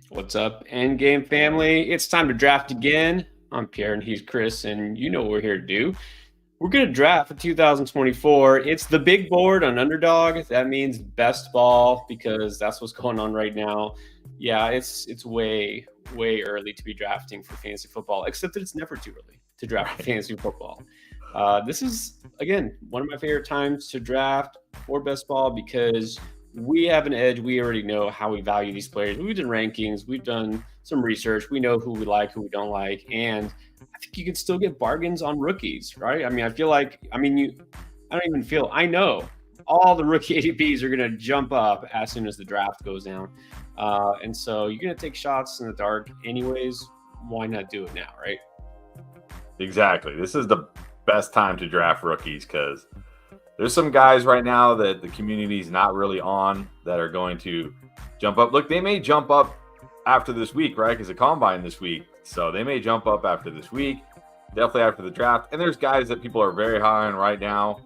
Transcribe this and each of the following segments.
What's up, Endgame family? It's time to draft again. I'm Pierre and he's Chris, and you know what we're here to do. We're going to draft for 2024. It's the big board on Underdog. That means best ball because that's what's going on right now. Yeah, it's way early to be drafting for fantasy football, except that it's never too early to draft for fantasy football. This is again one of my favorite times to draft for best ball because we have an edge. We already know how we value these players. We've done rankings, we've done some research. We know who we like, who we don't like, and I think you can still get bargains on rookies, right? I mean, I feel like, I don't even feel, I know all the rookie ADPs are going to jump up as soon as the draft goes down. And so you're going to take shots in the dark anyways. Why not do it now, right? Exactly. This is the best time to draft rookies because there's some guys right now that the community is not really on that are going to jump up. Look, they may jump up after this week, right? Because the combine this week. So they may jump up after this week, definitely after the draft. And there's guys that people are very high on right now.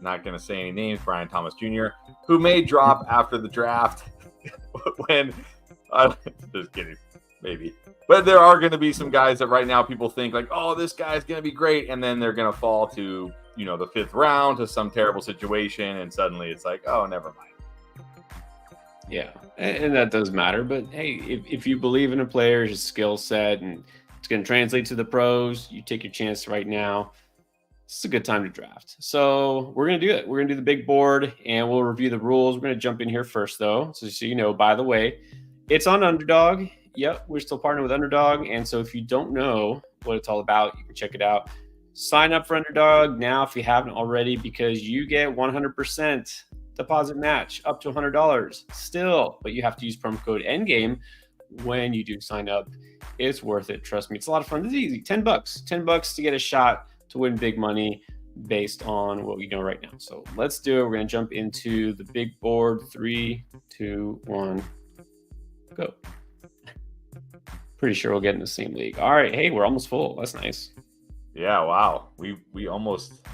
Not going to say any names, Brian Thomas Jr., who may drop after the draft when, just kidding, maybe. But there are going to be some guys that right now people think like, oh, this guy's going to be great. And then they're going to fall to, the fifth round to some terrible situation. And suddenly it's like, oh, never mind. Yeah, and that does matter. But hey, if you believe in a player's skill set and it's going to translate to the pros, you take your chance right now. It's a good time to draft. So we're going to do it. We're going to do the big board and we'll review the rules. We're going to jump in here first, though. So you know, by the way, it's on Underdog. Yep, we're still partnering with Underdog. And so if you don't know what it's all about, you can check it out. Sign up for Underdog now if you haven't already because you get 100% deposit match up to $100 still, but you have to use promo code Endgame when you do sign up. It's worth it. Trust me. It's a lot of fun. It's easy. $10 to get a shot to win big money based on what we know right now. So let's do it. We're going to jump into the big board. 3, 2, 1, go. Pretty sure we'll get in the same league. All right. Hey, we're almost full. That's nice. Yeah, wow. We almost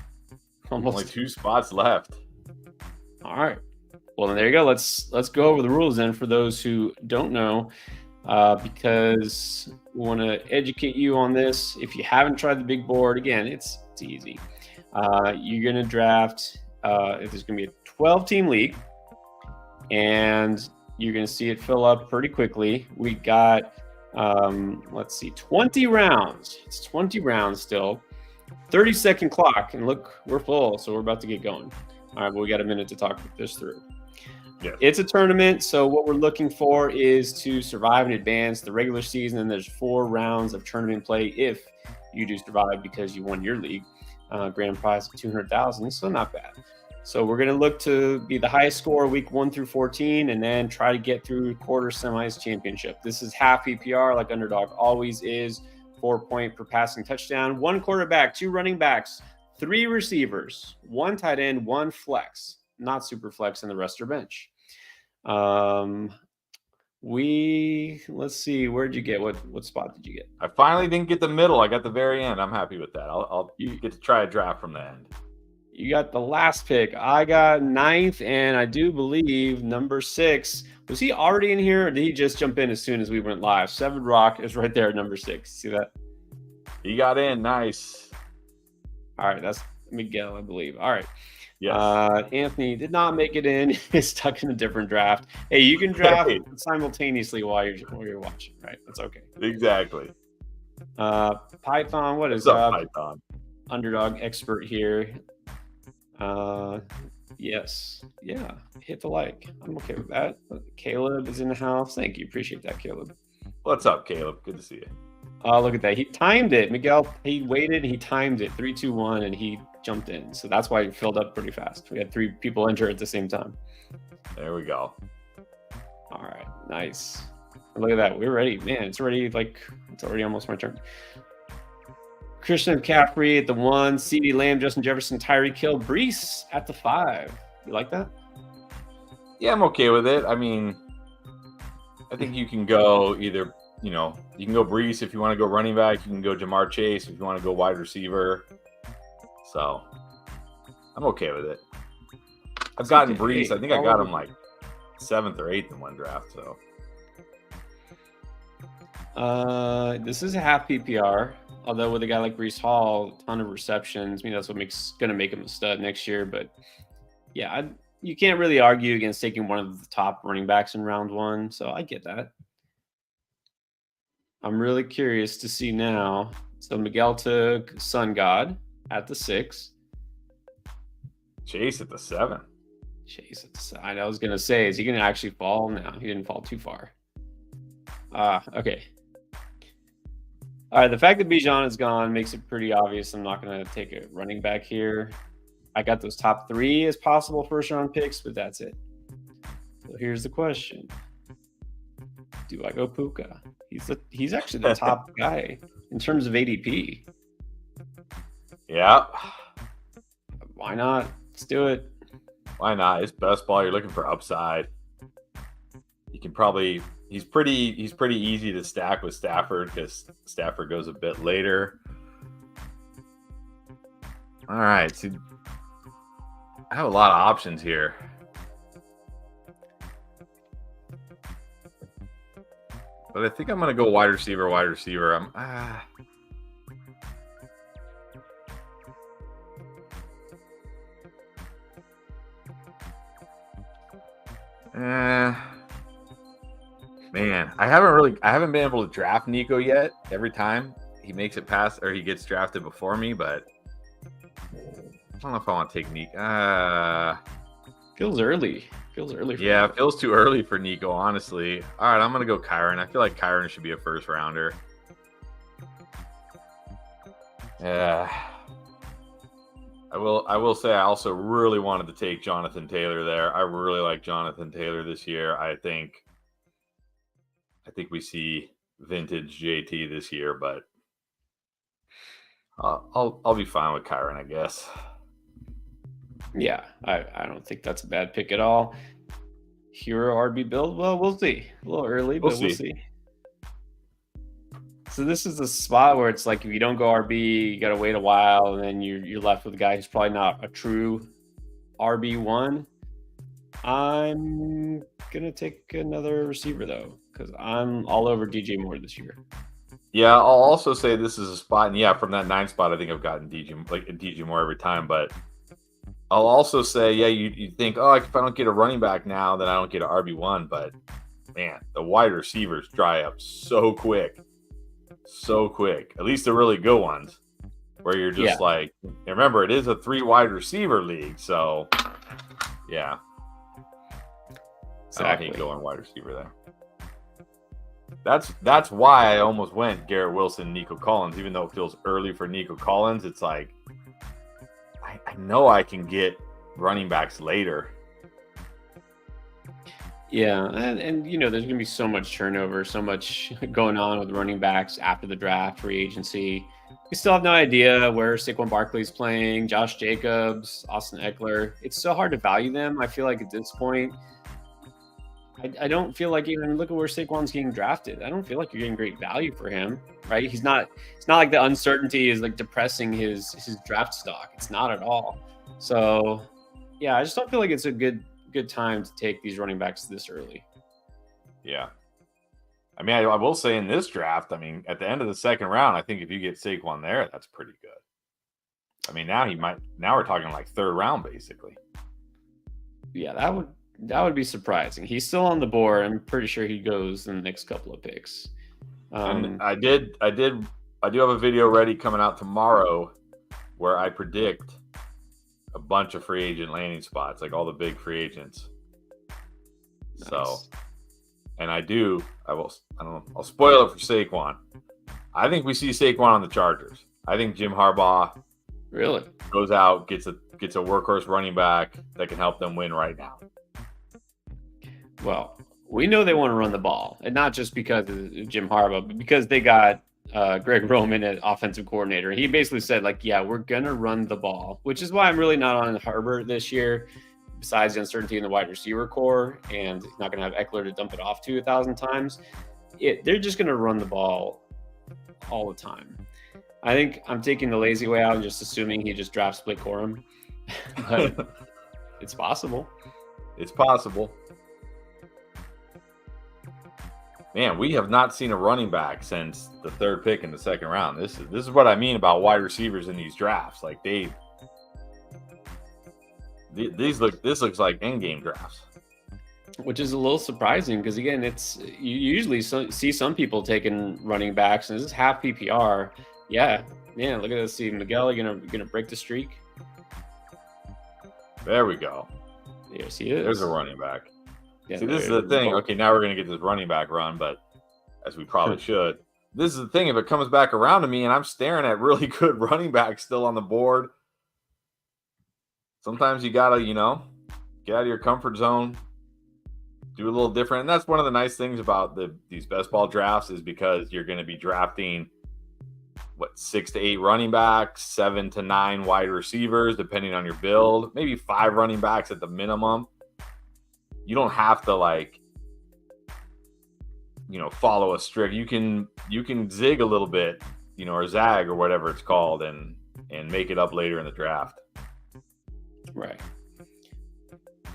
only 2 spots left. All right. Well, then there you go. Let's go over the rules then for those who don't know, because we want to educate you on this. If you haven't tried the big board, again, it's easy. You're going to draft, if there's going to be a 12-team league, and you're going to see it fill up pretty quickly. We got, 20 rounds. It's 20 rounds still. 30-second clock, and look, we're full, so we're about to get going. All right, well, we got a minute to talk this through. Yeah. It's a tournament, so what we're looking for is to survive and advance the regular season, and there's 4 rounds of tournament play if you do survive because you won your league. Grand prize of $200,000, so not bad. So we're going to look to be the highest score week 1 through 14, and then try to get through quarter semis championship. This is half PPR, like Underdog always is. 4 point per passing touchdown, 1 quarterback, 2 running backs, 3 receivers, 1 tight end, 1 flex, not super flex, and the rest are bench. Let's see, where'd you get? What spot did you get? I finally didn't get the middle. I got the very end. I'm happy with that. I'll get to try a draft from the end. You got the last pick. I got 9th, and I do believe number 6. Was he already in here, or did he just jump in as soon as we went live? Seven Rock is right there at number 6. See that? He got in. Nice. All right, that's Miguel, I believe. All right. Yes. Anthony did not make it in. He's stuck in a different draft. Hey, you can draft simultaneously while you're watching, right? That's okay. Exactly. Python, what is up, Python? Underdog expert here. Yes. Yeah. Hit the like. I'm okay with that. Caleb is in the house. Thank you. Appreciate that, Caleb. What's up, Caleb? Good to see you. Look at that. He timed it. Miguel, he waited. He timed it. 3, 2, 1, and he jumped in. So that's why it filled up pretty fast. We had 3 people enter at the same time. There we go. All right. Nice. Look at that. We're ready. Man, it's already almost my turn. Christian McCaffrey at the 1, CeeDee Lamb, Justin Jefferson, Tyreek Hill, Brees at the 5. You like that? Yeah, I'm okay with it. I mean, I think you can go either, you can go Brees if you want to go running back. You can go Jamar Chase if you want to go wide receiver. So I'm okay with it. I've gotten Brees. I think I got him like 7th or 8th in one draft. So This is a half PPR. Although with a guy like Brees Hall, ton of receptions. I mean, that's what gonna make him a stud next year. But yeah, you can't really argue against taking one of the top running backs in round one. So I get that. I'm really curious to see now. So Miguel took Sun God at the 6. Chase at the 7. Chase at the 7. I was gonna say, is he gonna actually fall? No, he didn't fall too far. Okay. All right, the fact that Bijan is gone makes it pretty obvious I'm not going to take a running back here. I got those top 3 as possible first-round picks, but that's it. So here's the question. Do I go Puka? He's actually the top guy in terms of ADP. Yeah. Why not? Let's do it. Why not? It's best ball. You're looking for upside. You can probably he's pretty easy to stack with Stafford because Stafford goes a bit later. All right, so I have a lot of options here. But I think I'm going to go wide receiver. Man, I haven't been able to draft Nico yet. Every time he makes it past or he gets drafted before me, but I don't know if I want to take Nico. Feels early. Yeah, it feels too early for Nico, honestly. All right, I'm going to go Kyron. I feel like Kyron should be a first rounder. Yeah. I will say I also really wanted to take Jonathan Taylor there. I really like Jonathan Taylor this year. I think we see vintage JT this year, but I'll be fine with Kyron, I guess. Yeah, I don't think that's a bad pick at all. Hero RB build? Well, we'll see. A little early, but we'll see. So this is the spot where it's like if you don't go RB, you got to wait a while, and then you're left with a guy who's probably not a true RB1. I'm going to take another receiver, though, because I'm all over DJ Moore this year. Yeah, I'll also say this is a spot, and yeah, from that 9 spot, I think I've gotten DJ Moore every time, but I'll also say, yeah, you think, oh, if I don't get a running back now, then I don't get an RB1, but man, the wide receivers dry up so quick. At least the really good ones, where you're just like, remember, it is a 3 wide receiver league, so yeah. Exactly. I don't hate going wide receiver there. That's why I almost went Garrett Wilson, Nico Collins, even though it feels early for Nico Collins. It's like I know I can get running backs later. Yeah, and there's going to be so much turnover, so much going on with running backs after the draft, free agency. We still have no idea where Saquon Barkley's playing, Josh Jacobs, Austin Eckler. It's so hard to value them. I feel like at this point, I don't feel like even look at where Saquon's getting drafted. I don't feel like you're getting great value for him, right? It's not like the uncertainty is like depressing his draft stock. It's not at all. So yeah, I just don't feel like it's a good time to take these running backs this early. Yeah. I mean, I will say in this draft, I mean, at the end of the second round, I think if you get Saquon there, that's pretty good. I mean, now we're talking like 3rd round, basically. Yeah, that would be surprising. He's still on the board. I'm pretty sure he goes in the next couple of picks. And I do have a video ready coming out tomorrow where I predict a bunch of free agent landing spots, like all the big free agents. Nice. So, and I'll spoil it for Saquon. I think we see Saquon on the Chargers. I think Jim Harbaugh really goes out, gets a workhorse running back that can help them win right now. Well, we know they want to run the ball, and not just because of Jim Harbaugh, but because they got Greg Roman as offensive coordinator. He basically said, like, yeah, we're going to run the ball, which is why I'm really not on Herbert this year, besides the uncertainty in the wide receiver core, and he's not going to have Eckler to dump it off to 1,000 times. They're just going to run the ball all the time. I think I'm taking the lazy way out and just assuming he just drafts Blake Corum. But it's possible. It's possible. Man, we have not seen a running back since the third pick in the second round. This is what I mean about wide receivers in these drafts. Like this looks like end game drafts. Which is a little surprising because, again, you usually see some people taking running backs, and this is half PPR. Yeah, man, look at this. See, Miguel, you're gonna break the streak. There we go. Yes, he is. There's a running back. Yeah, see, this is the thing. Okay, now we're gonna get this running back run, but as we probably should. This is the thing. If it comes back around to me and I'm staring at really good running backs still on the board, sometimes you gotta, get out of your comfort zone. Do a little different. And that's one of the nice things about these best ball drafts is because you're going to be drafting 6 to 8 running backs, 7 to 9 wide receivers, depending on your build, maybe 5 running backs at the minimum. You don't have to follow a strict. You can zig a little bit, or zag or whatever it's called, and make it up later in the draft. Right.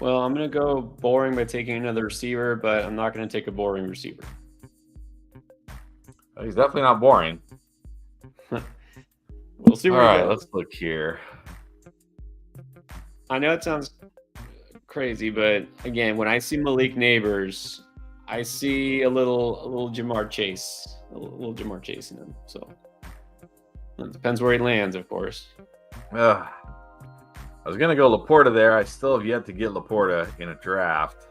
Well, I'm going to go boring by taking another receiver, but I'm not going to take a boring receiver. He's definitely not boring. We'll see where All right, let's look here. I know it sounds crazy, but again, when I see Malik Neighbors, I see a little Jamar Chase, a little Jamar Chase in him. So it depends where he lands, of course. I was going to go Laporta there. I still have yet to get Laporta in a draft.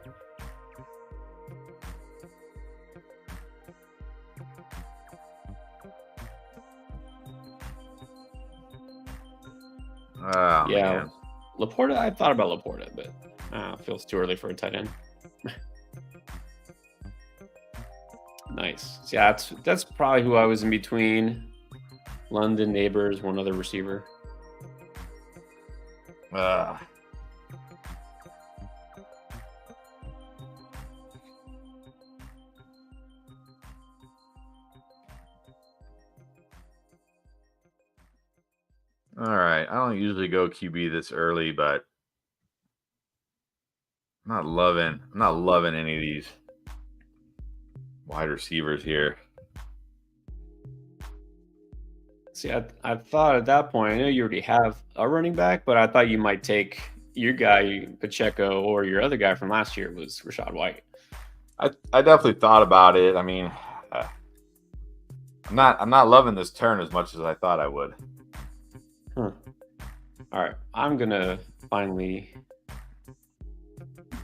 Oh, yeah, man. Laporta, I thought about Laporta, but it feels too early for a tight end. Nice. Yeah, that's probably who I was in between. London, Neighbors, one other receiver. All right. I don't usually go QB this early, but I'm not loving any of these wide receivers here. See, I thought at that point, I know you already have a running back, but I thought you might take your guy, Pacheco, or your other guy from last year was Rachaad White. I definitely thought about it. I mean, I'm not loving this turn as much as I thought I would. All right, I'm gonna finally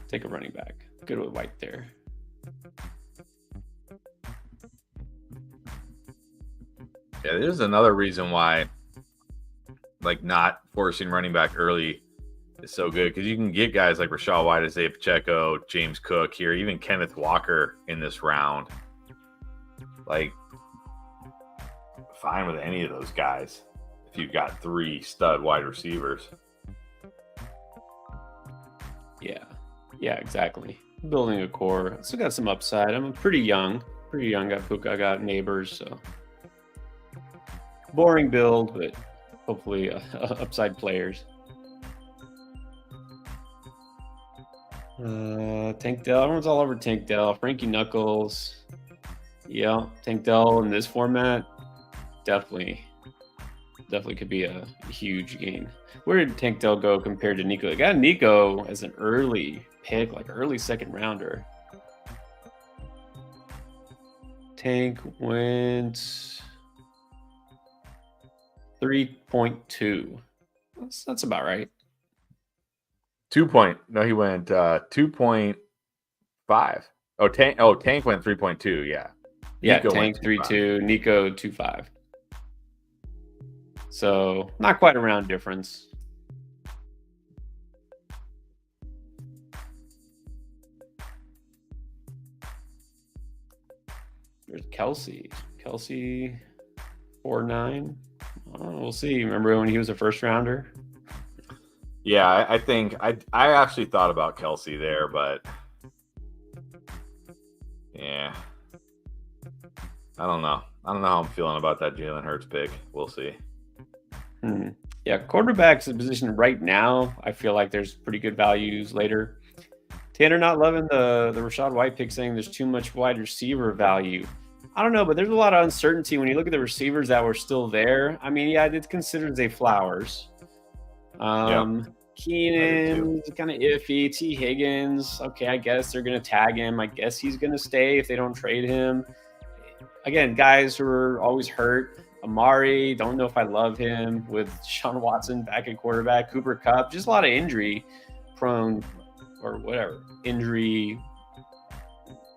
take a running back. Good with White there. Yeah, there's another reason why, not forcing running back early is so good, because you can get guys like Rachaad White, Isaiah Pacheco, James Cook here, even Kenneth Walker in this round. Fine with any of those guys if you've got 3 stud wide receivers. Yeah, exactly. Building a core. Still got some upside. I'm pretty young. Got Puka, got Neighbors, so boring build, but hopefully upside players. Tank Dell. Everyone's all over Tank Dell. Frankie Knuckles. Yeah, Tank Dell in this format definitely could be a huge gain. Where did Tank Dell go compared to Nico? I got Nico as an early pick, early second rounder. Tank went 3.2. That's about right. 2 No, he went 2.5. Tank went 3.2. Yeah. Yeah, Nico Tank 3.2, Nico 2.5. So not quite a round difference. There's Kelsey 4.9. We'll see. Remember when he was a first rounder? Yeah, I think I actually thought about Kelsey there, but yeah, I don't know how I'm feeling about that Jalen Hurts pick. We'll see. Yeah, quarterback's the position right now. I feel like there's pretty good values later. Tanner not loving the Rashad White pick, saying there's too much wide receiver value. I don't know, but there's a lot of uncertainty when you look at the receivers that were still there. I mean, yeah, I did consider Zay Flowers. Keenan kind of iffy. T. Higgins, okay, I guess they're gonna tag him. I guess he's gonna stay if they don't trade him. Again, guys who are always hurt. Amari, don't know if I love him with Sean Watson back at quarterback. Cooper Kupp, just a lot of injury prone or whatever. Injury,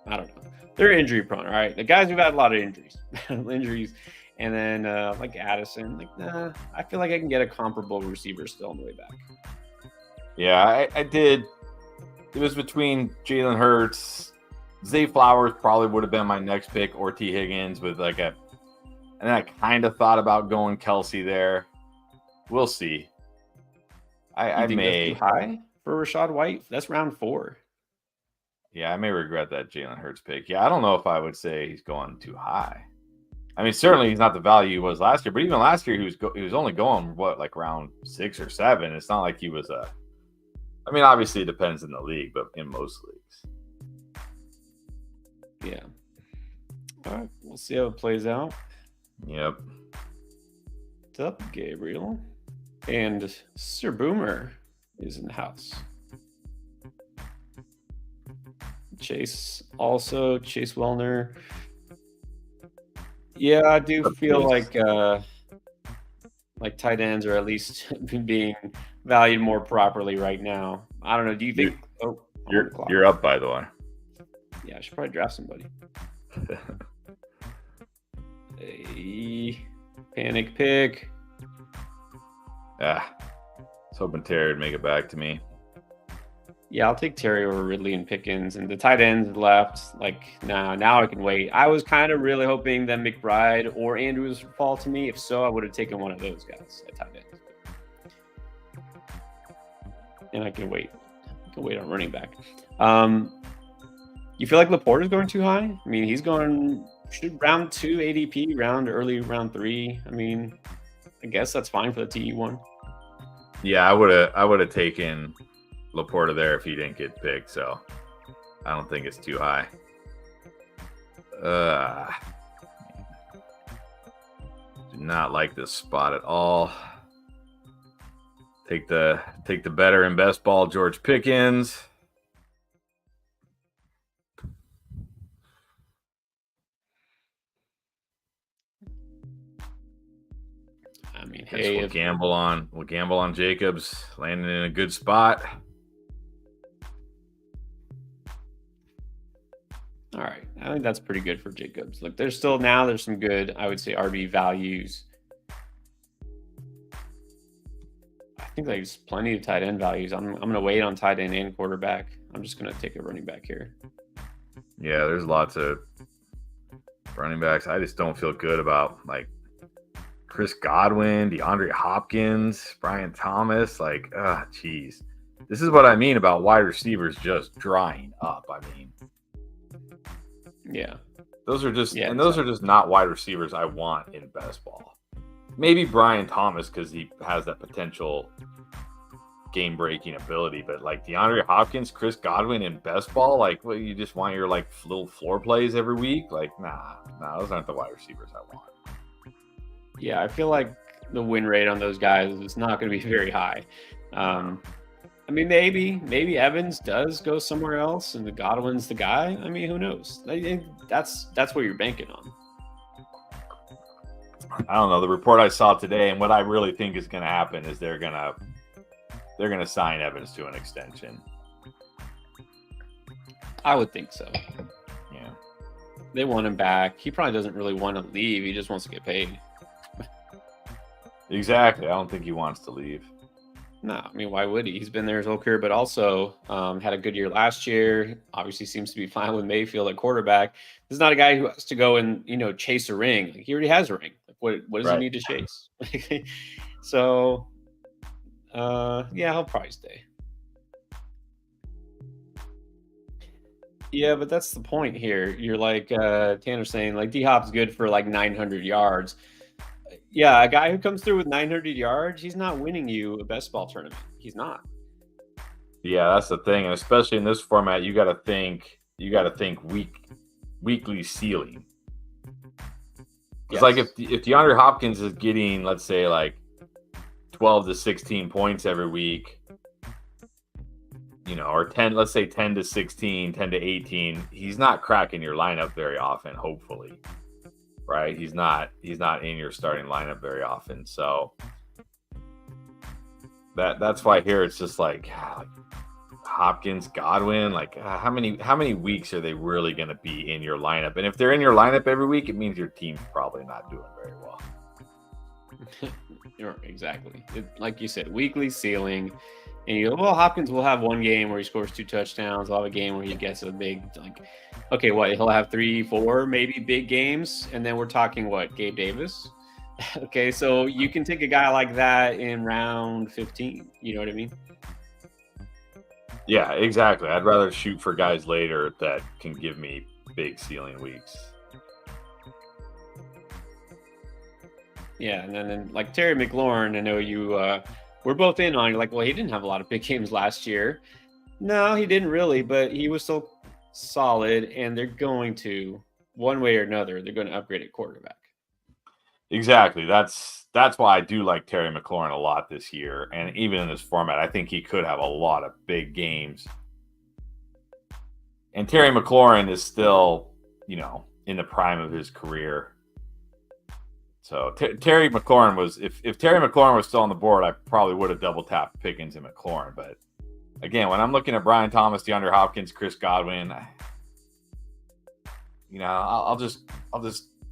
I don't know. They're injury prone, all right? The guys who've had a lot of injuries. And then like Addison, like, nah, I feel like I can get a comparable receiver still on the way back. Yeah, I did. It was between Jalen Hurts. Zay Flowers probably would have been my next pick, or T. Higgins with like a. And I kind of thought about going Kelsey there. We'll see. I may. That's too high for Rashad White? That's round 4. Yeah, I may regret that Jalen Hurts pick. Yeah, I don't know if I would say he's going too high. I mean, certainly he's not the value he was last year. But even last year, he was only going like round 6 or 7. It's not like he was a. I mean, obviously it depends in the league, but in most leagues. Yeah. All right, we'll see how it plays out. Yep. What's up, Gabriel? And Sir Boomer is in the house. Chase Wellner. Yeah, I do feel like tight ends are at least being valued more properly right now. I don't know. Do you think? You're up, by the way. Yeah, I should probably draft somebody. A panic pick. I was hoping Terry would make it back to me. Yeah, I'll take Terry over Ridley and Pickens. And the tight ends left. Like, now I can wait. I was kind of really hoping that McBride or Andrews would fall to me. If so, I would have taken one of those guys at tight end. And I can wait. I can wait on running back. You feel like Laporte is going too high? I mean, he's going round 2 ADP, early round 3. I mean, I guess that's fine for the TE1. Yeah, I would have taken Laporta there if he didn't get picked, so I don't think it's too high. Do not like this spot at all. Take the better and best ball, George Pickens. I mean, hey, we'll gamble on Jacobs landing in a good spot. All right, I think that's pretty good for Jacobs. Look, there's some good, I would say, RB values. I think there's plenty of tight end values. I'm gonna wait on tight end and quarterback. I'm just gonna take a running back here. Yeah, there's lots of running backs. I just don't feel good about like Chris Godwin, DeAndre Hopkins, Brian Thomas. Like, geez. This is what I mean about wide receivers just drying up. I mean, yeah, those are just those are just not wide receivers I want in best ball. Maybe Brian Thomas because he has that potential game-breaking ability, but like DeAndre Hopkins, Chris Godwin in best ball, like, what, you just want your like little floor plays every week? Like, nah, those aren't the wide receivers I want. Yeah, I feel like the win rate on those guys is not going to be very high. I mean, maybe Evans does go somewhere else, and the Godwin's the guy. I mean, who knows? I think that's what you're banking on. I don't know. The report I saw today, and what I really think is going to happen, is they're gonna sign Evans to an extension. I would think so. Yeah, they want him back. He probably doesn't really want to leave. He just wants to get paid. Exactly. I don't think he wants to leave. No, I mean, why would he? He's been there his whole career, but also had a good year last year. Obviously seems to be fine with Mayfield at quarterback. This is not a guy who has to go and, chase a ring. Like, he already has a ring. Like, what does he need to chase? So, yeah, he'll probably stay. Yeah, but that's the point here. You're like Tanner saying, like, D-Hop's good for like 900 yards. Yeah, a guy who comes through with 900 yards, he's not winning you a best ball tournament. He's not. Yeah, that's the thing, and especially in this format, you got to think weekly ceiling. Because like Yes. if DeAndre Hopkins is getting, let's say, like 12 to 16 points every week, or 10, let's say 10 to 16, 10 to 18, he's not cracking your lineup very often, hopefully. Right? He's not in your starting lineup very often. So that's why here it's just like Hopkins, Godwin, like how many weeks are they really going to be in your lineup? And if they're in your lineup every week, it means your team's probably not doing very well. Exactly. Like you said, weekly ceiling. And Hopkins will have one game where he scores 2 touchdowns. He'll have a game where he gets a big, okay, he'll have 3, 4, maybe big games. And then we're talking Gabe Davis. Okay, so you can take a guy like that in round 15. You know what I mean? Yeah, exactly. I'd rather shoot for guys later that can give me big ceiling weeks. Yeah, and then like Terry McLaurin, I know you we're both in on. You're like, well, he didn't have a lot of big games last year. No, he didn't really, but he was still solid, and they're going to, one way or another, they're going to upgrade at quarterback. Exactly. That's why I do like Terry McLaurin a lot this year. And even in this format, I think he could have a lot of big games. And Terry McLaurin is still, in the prime of his career. So Terry McLaurin was, if Terry McLaurin was still on the board, I probably would have double tapped Pickens and McLaurin. But again, when I'm looking at Brian Thomas, DeAndre Hopkins, Chris Godwin, I'll just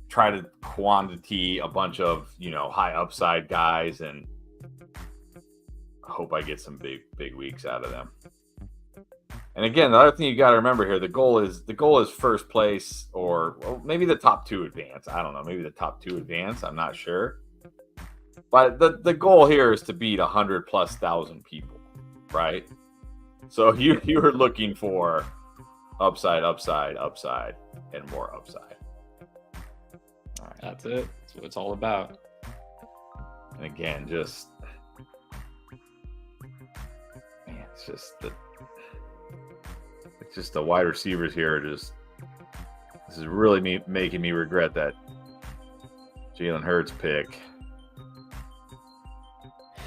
try to quantity a bunch of high upside guys and hope I get some big weeks out of them. And again, the other thing you got to remember here, the goal is first place or maybe the top 2 advance. I don't know, maybe the top 2 advance. I'm not sure. But the goal here is to beat 100,000+ people, right? So you are looking for upside, and more upside. All right. That's it. That's what it's all about. And again, it's just the wide receivers here. This is really making me regret that Jalen Hurts pick.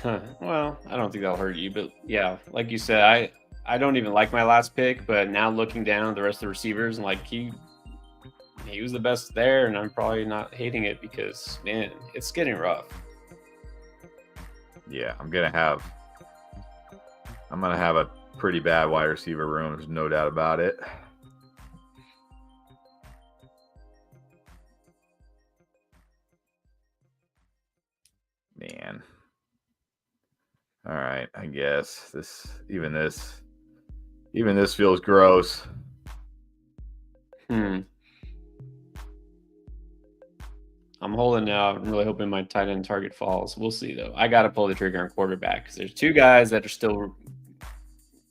Well, I don't think that'll hurt you, but yeah, like you said, I don't even like my last pick, but now looking down the rest of the receivers, and like he was the best there, and I'm probably not hating it because, man, it's getting rough. Yeah, I'm gonna have a pretty bad wide receiver room. There's no doubt about it. Man. All right, I guess this feels gross. I'm holding out. I'm really hoping my tight end target falls. We'll see, though. I got to pull the trigger on quarterback because there's 2 guys that are still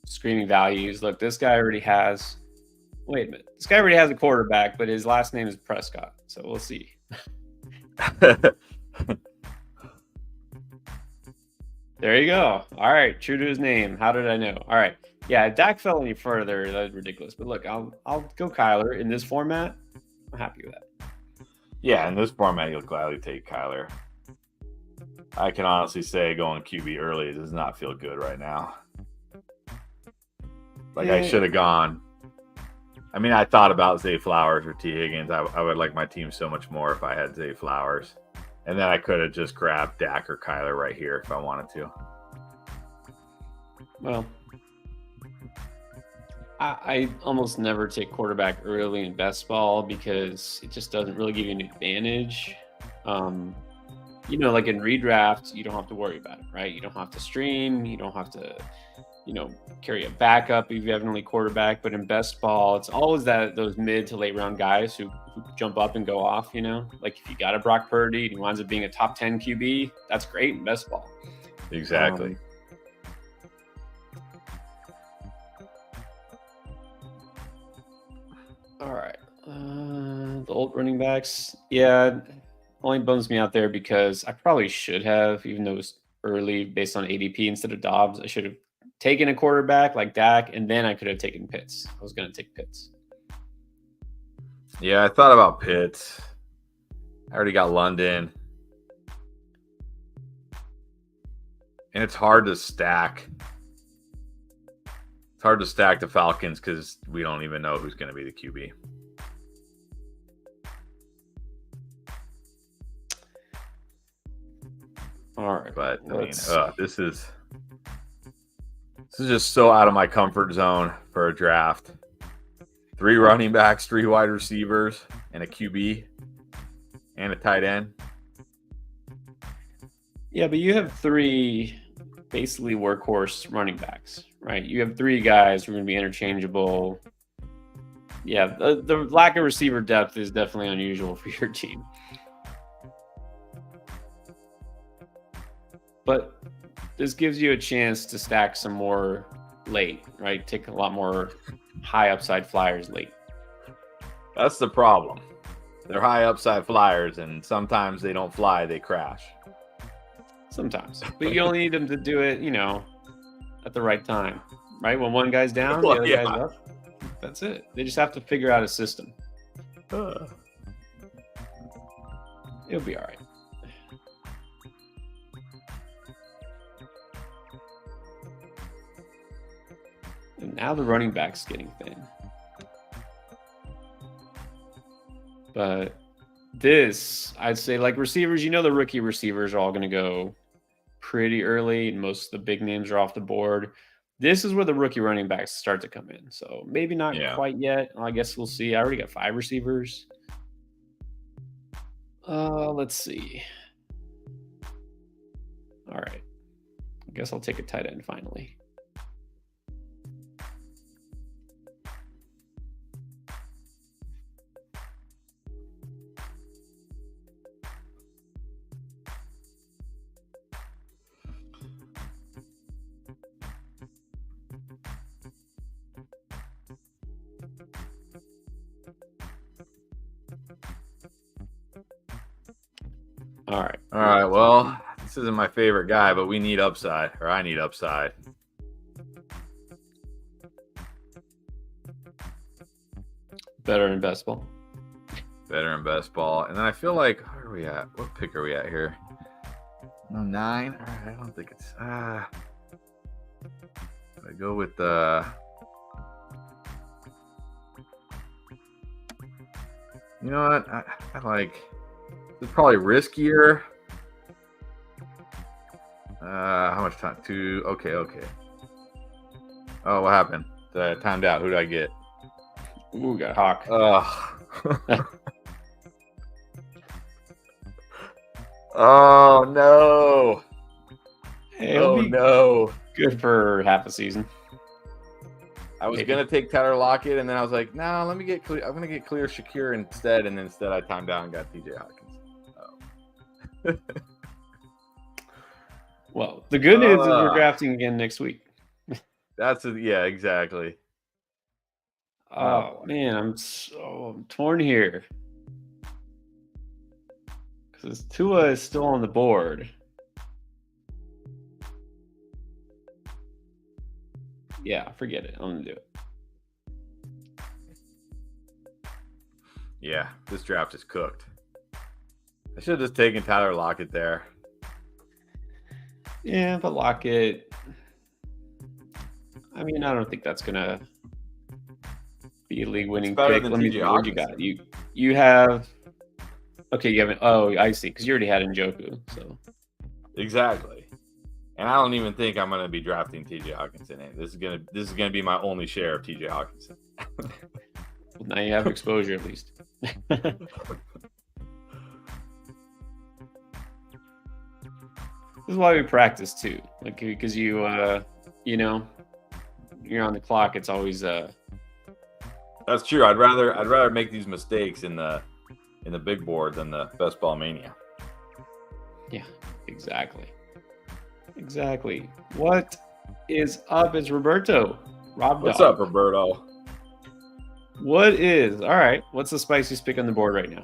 screaming values. Look, this guy already has – wait a minute. This guy already has a quarterback, but his last name is Prescott. So we'll see. There you go. All right. True to his name. How did I know? All right. Yeah, if Dak fell any further, that was ridiculous. But look, I'll go Kyler in this format. I'm happy with that. Yeah, in this format, you'll gladly take Kyler. I can honestly say going QB early does not feel good right now. I should have gone. I mean, I thought about Zay Flowers or T. Higgins. I would like my team so much more if I had Zay Flowers. And then I could have just grabbed Dak or Kyler right here if I wanted to. Well, I almost never take quarterback early in best ball because it just doesn't really give you an advantage. Like in redraft, you don't have to worry about it, right? You don't have to stream. You don't have to, carry a backup if you have an only quarterback. But in best ball, it's always those mid to late round guys who jump up and go off, Like if you got a Brock Purdy and he winds up being a top 10 QB, that's great in best ball. Exactly. All right. The old running backs. Yeah, only bums me out there because I probably should have, even though it was early based on ADP instead of Dobbs. I should have taken a quarterback like Dak, and then I could have taken Pitts. I was going to take Pitts. Yeah, I thought about Pitts. I already got London. And it's hard to stack. It's hard to stack the Falcons because we don't even know who's going to be the QB. All right. But I mean, this is just so out of my comfort zone for a draft. 3 running backs, 3 wide receivers, and a QB, and a tight end. Yeah, but you have 3 basically workhorse running backs, right? You have 3 guys who are going to be interchangeable. Yeah, the lack of receiver depth is definitely unusual for your team. But this gives you a chance to stack some more late, right? Take a lot more high upside flyers late. That's the problem. They're high upside flyers, and sometimes they don't fly, they crash. Sometimes. But you only need them to do it, at the right time, right? When one guy's down, the other guy's up. That's it. They just have to figure out a system. It'll be all right. And now the running back's getting thin. But this, I'd say, like receivers, the rookie receivers are all going to go pretty early, and most of the big names are off the board. This is where the rookie running backs start to come in. So maybe not quite yet. I guess we'll see. I already got 5 receivers. Let's see. All right. I guess I'll take a tight end finally. All right. Well, this isn't my favorite guy, but we need upside, or I need upside. Better in best ball. Better in best ball. And then I feel like, where are we at? What pick are we at here? 9? All right, I don't think it's. I go with the. You know what? I like. It's probably riskier. How much time? 2. Okay. Oh, what happened? I timed out. Who did I get? Ooh, got Hawk. Oh no! Hey, no! Good for half a season. I was gonna take Tyler Lockett, and then I was like, "No, let me get clear. I'm gonna get clear Shakir instead." And instead, I timed out and got TJ Hawkins. Well, the good news is we're drafting again next week. Yeah, exactly. Oh man, I'm torn here because Tua is still on the board. Yeah, forget it. I'm gonna do it. Yeah, this draft is cooked. I should have just taken Tyler Lockett there. Yeah, but Lockett. I mean, I don't think that's gonna be a league-winning pick. Let me see what you got. You have. Okay, you haven't. Oh, I see. Because you already had Njoku. So. Exactly. And I don't even think I'm gonna be drafting TJ Hawkinson. This is gonna be my only share of TJ Hawkinson. Well, now you have exposure at least. This is why we practice too, like because you're on the clock. It's always That's true. I'd rather make these mistakes in the big board than the best ball mania. Yeah, exactly. What is up? It's Roberto. What's up, Roberto? What is all right? What's the spiciest pick on the board right now?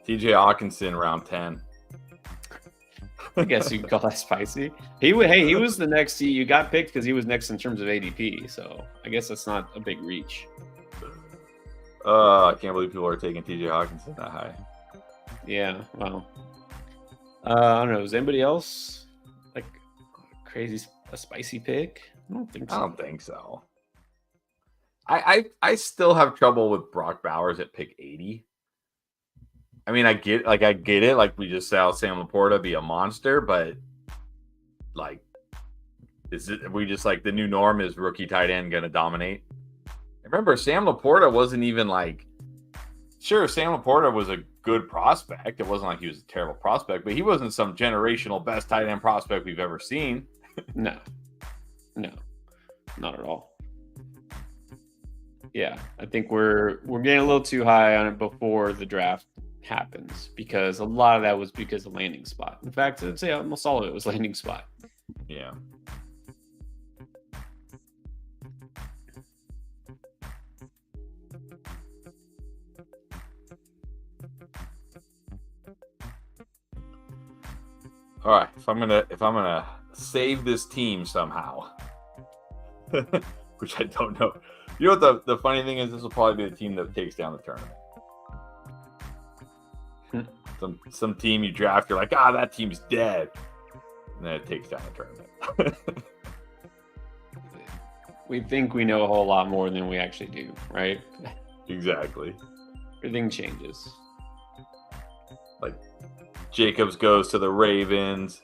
TJ Hawkinson, round 10. I guess you could call that spicy. He was the next. You got picked because he was next in terms of ADP. So I guess that's not a big reach. I can't believe people are taking TJ Hawkinson that high. Yeah, well, I don't know. Is anybody else like a spicy pick? I don't think so. I don't think so. I still have trouble with Brock Bowers at pick 80. I mean, I get it. Like we just saw Sam Laporta be a monster, but like, we just like the new norm is rookie tight end going to dominate? Remember, Sam Laporta wasn't even like, sure, Sam Laporta was a good prospect. It wasn't like he was a terrible prospect, but he wasn't some generational best tight end prospect we've ever seen. No, not at all. Yeah, I think we're getting a little too high on it before the draft happens, because a lot of that was because of landing spot. In fact, I'd say almost all of it was landing spot. Yeah. All right, if I'm gonna save this team somehow, which I don't know. You know what the funny thing is? This will probably be the team that takes down the tournament. Some team you draft, you're like, that team's dead, and then it takes down the tournament. We think we know a whole lot more than we actually do, right? Exactly. Everything changes. Like, Jacobs goes to the Ravens.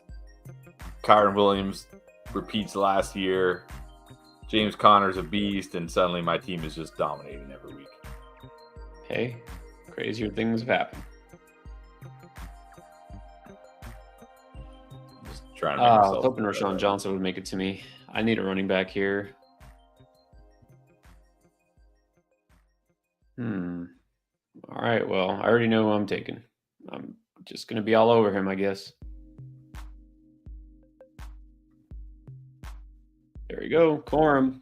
Kyron Williams repeats last year. James Conner's a beast, and suddenly my team is just dominating every week. Hey, crazier things have happened. Just trying to make myself. I was hoping Rashawn Johnson would make it to me. I need a running back here. All right, well, I already know who I'm taking. I'm just going to be all over him, I guess. There we go, Corum.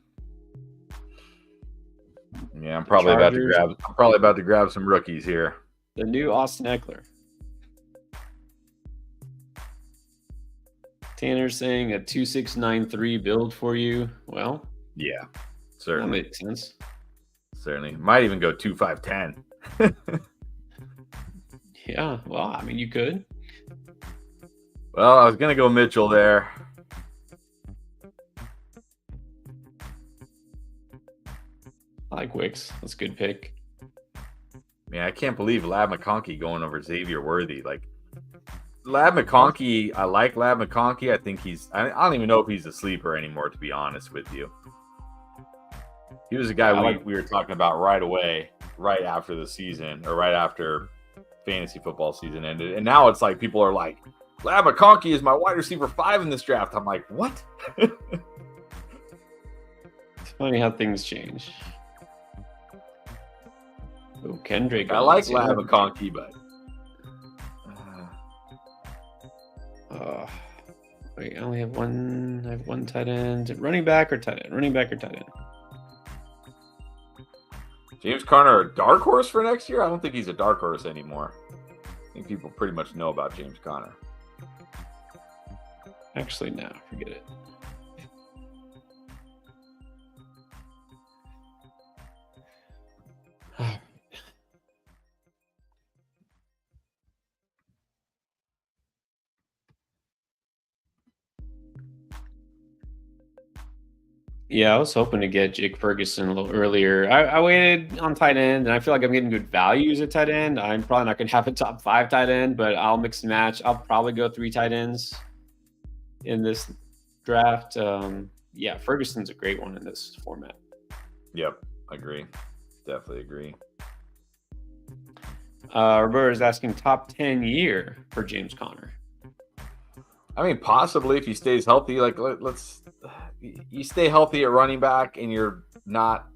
Yeah, I'm probably about to grab some rookies here. The new Austin Eckler. Tanner's saying a 2693 build for you. Well, yeah, certainly. That makes sense. Certainly. Might even go 2510. Yeah, well, I mean, you could. Well, I was going to go Mitchell there. I like Wicks. That's a good pick. Man, I can't believe Lab McConkey going over Xavier Worthy. Like, Lab McConkey, I like Lab McConkey. I think I don't even know if he's a sleeper anymore, to be honest with you. He was a guy we were talking about right away, right after the season, or right after fantasy football season ended. And now it's like people are like, Lab McConkey is my wide receiver 5 in this draft. I'm like, what? It's funny how things change. Oh, Kendrick. I like Lab McConkey, but wait, I only have one. I have one tight end. Running back or tight end? Running back or tight end? James Conner, a dark horse for next year? I don't think he's a dark horse anymore. I think people pretty much know about James Conner. Actually, no, forget it. Yeah, I was hoping to get Jake Ferguson a little earlier. I waited on tight end, and I feel like I'm getting good values at tight end. I'm probably not going to have a top 5 tight end, but I'll mix and match. I'll probably go 3 tight ends in this draft. Yeah, Ferguson's a great one in this format. Yep, agree. Definitely agree. Roberto is asking top 10 year for James Conner. I mean, possibly if he stays healthy. Like, you stay healthy at running back and you're not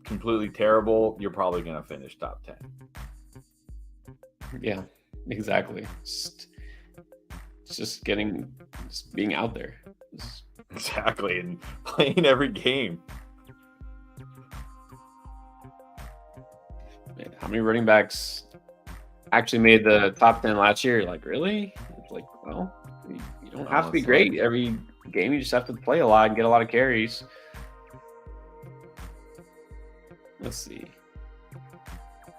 completely terrible, you're probably going to finish top 10. Yeah, exactly. It's just being out there. Exactly, and playing every game. Man, how many running backs actually made the top 10 last year? Like, really? It's like, well, You don't have to be great every game. You just have to play a lot and get a lot of carries. Let's see.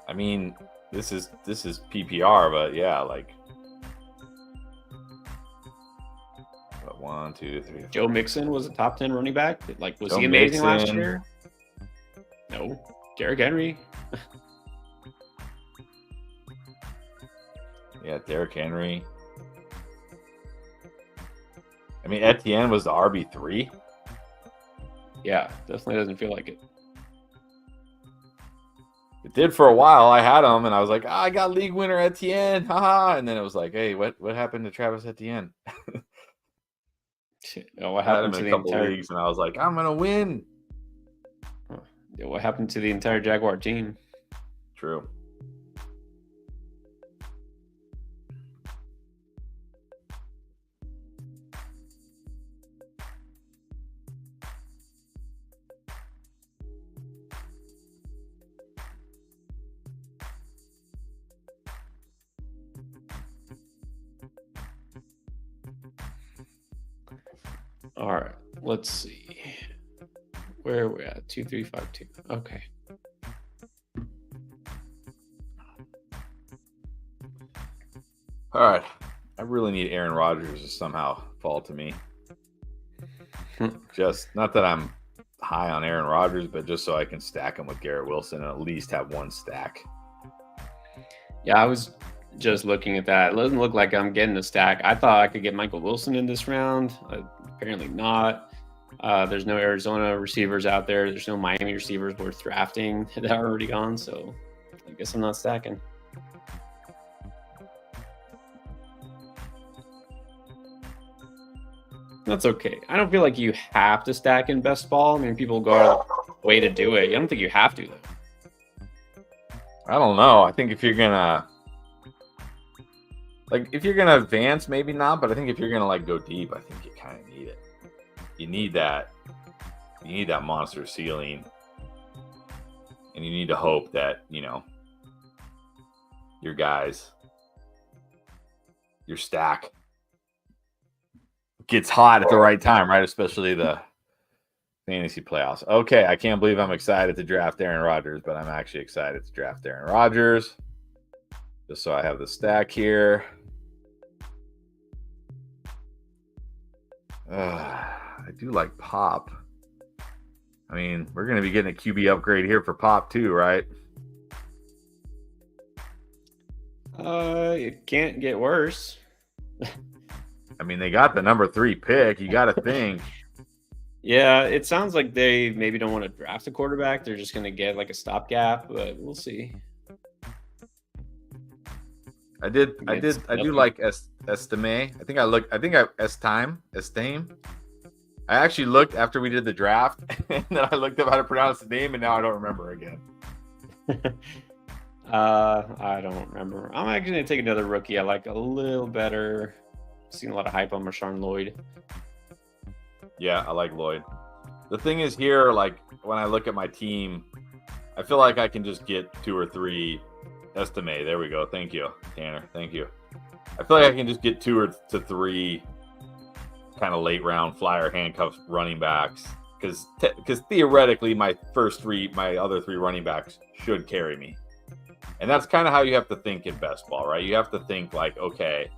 I mean, this is PPR, but yeah, like 1, 2, 3. 4. Joe Mixon was a top 10 running back. Like, was Joe he amazing last Mixon. year? No. Derrick Henry. Yeah, Derrick Henry. I mean, Etienne was the RB3. Yeah, definitely doesn't feel like it. It did for a while. I had him, and I was like, I got league winner Etienne, haha. And then it was like, hey, what happened to Travis Etienne? What I had happened him to in the a couple entire leagues, and I was like, I'm gonna win. What happened to the entire Jaguar team? True. All right, let's see. Where are we at? 2, 3, 5, 2. Okay. All right. I really need Aaron Rodgers to somehow fall to me. Just not that I'm high on Aaron Rodgers, but just so I can stack him with Garrett Wilson and at least have one stack. Yeah, I was just looking at that. It doesn't look like I'm getting a stack. I thought I could get Michael Wilson in this round. Apparently not. There's no Arizona receivers out there. There's no Miami receivers worth drafting that are already gone. So I guess I'm not stacking. That's okay. I don't feel like you have to stack in best ball. I mean, people go out of the way to do it. I don't think you have to, though. I don't know. I think if you're gonna advance, maybe not. But I think if you're gonna go deep, I think you kind of need it. You need that. You need that monster ceiling, and you need to hope that your guys, your stack gets hot at the right time, right? Especially the fantasy playoffs. Okay, I can't believe I'm excited to draft Aaron Rodgers, but I'm actually excited to draft Aaron Rodgers. Just so I have the stack here. I do like Pop. I mean, we're going to be getting a QB upgrade here for Pop too, right? It can't get worse. I mean, they got the number 3 pick. You got to think. Yeah, it sounds like they maybe don't want to draft a quarterback. They're just going to get a stopgap, but we'll see. I do like Estime. Estime. I actually looked after we did the draft, and then I looked up how to pronounce the name, and now I don't remember again. I don't remember. I'm actually going to take another rookie I like a little better. Seen a lot of hype on Marshawn Lloyd. Yeah, I like Lloyd. The thing is here, when I look at my team, I feel like I can just get 2 or 3 Estime. There we go. Thank you, Tanner. Thank you. I feel like I can just get 2 or 3 kind of late round flyer handcuffs running backs because theoretically my other 3 running backs should carry me. And that's kind of how you have to think in best ball, right? You have to think okay,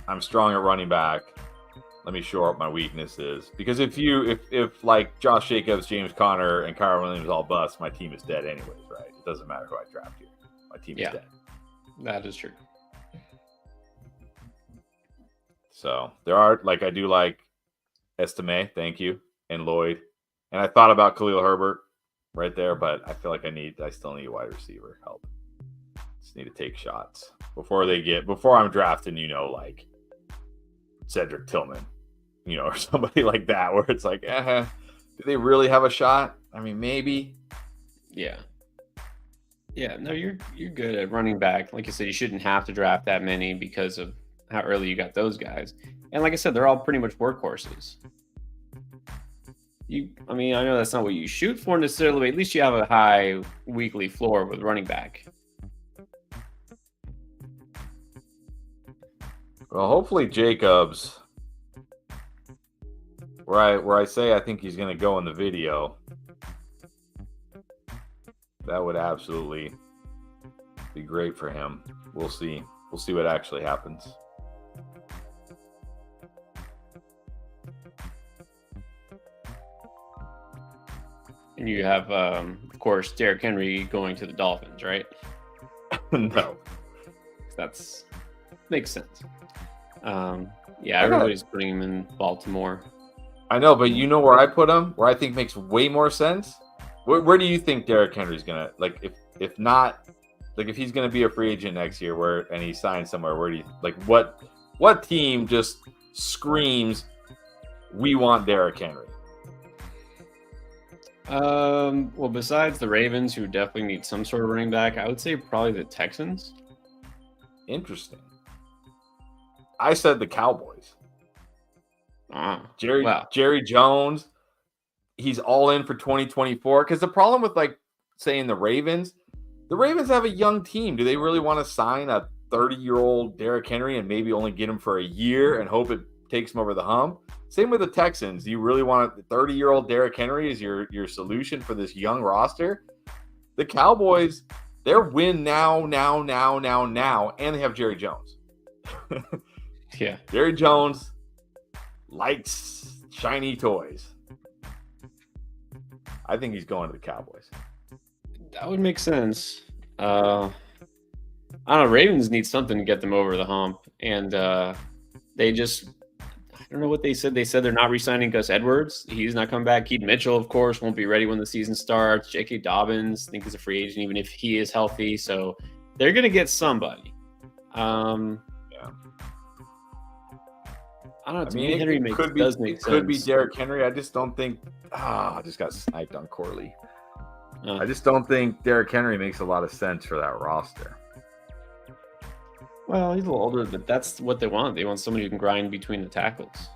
I'm strong at running back. Let me shore up my weaknesses. Because if Josh Jacobs, James Conner, and Kyron Williams all bust, my team is dead anyways, right? It doesn't matter who I draft here. My team is dead. That is true. So there are I do like Estime, thank you, and Lloyd. And I thought about Khalil Herbert right there, but I feel like I still need wide receiver help. Just need to take shots before I'm drafting, Cedric Tillman, or somebody like that, where it's do they really have a shot? I mean, maybe. Yeah. Yeah, no, you're good at running back. Like I said, you shouldn't have to draft that many because of how early you got those guys. And like I said, they're all pretty much workhorses. I know that's not what you shoot for necessarily, but at least you have a high weekly floor with running back. Well, hopefully Jacobs, where I say I think he's going to go in the video, that would absolutely be great for him. We'll see. We'll see what actually happens. And you have, of course, Derrick Henry going to the Dolphins, right? No. That's makes sense. Yeah, everybody's putting him in Baltimore. I know, but you know where I put him? Where I think makes way more sense? Where do you think Derrick Henry's gonna, like, if not, like, if he's gonna be a free agent next year, and he signs somewhere, where do you, like, what team just screams we want Derrick Henry? Well, besides the Ravens, who definitely need some sort of running back, I would say probably the Texans. Interesting. I said the Cowboys. Jerry Jones, he's all in for 2024. Because the problem with, like, saying the Ravens have a young team. Do they really want to sign a 30-year-old Derrick Henry and maybe only get him for a year and hope it takes him over the hump? Same with the Texans. Do you really want a 30-year-old Derrick Henry as your solution for this young roster? The Cowboys, they're win now, and they have Jerry Jones. Yeah. Jerry Jones likes shiny toys. I think he's going to the Cowboys. That would make sense. I don't know. Ravens need something to get them over the hump. And they just, I don't know what they said. They said they're not re-signing Gus Edwards. He's not coming back. Keaton Mitchell, of course, won't be ready when the season starts. J.K. Dobbins, I think, is a free agent, even if he is healthy. So they're going to get somebody. Yeah. I don't know. To I me, mean, Henry does make sense. Could be Derrick Henry. I just don't think. I just got sniped on Corley. I just don't think Derrick Henry makes a lot of sense for that roster. Well, he's a little older, but that's what they want. They want somebody who can grind between the tackles.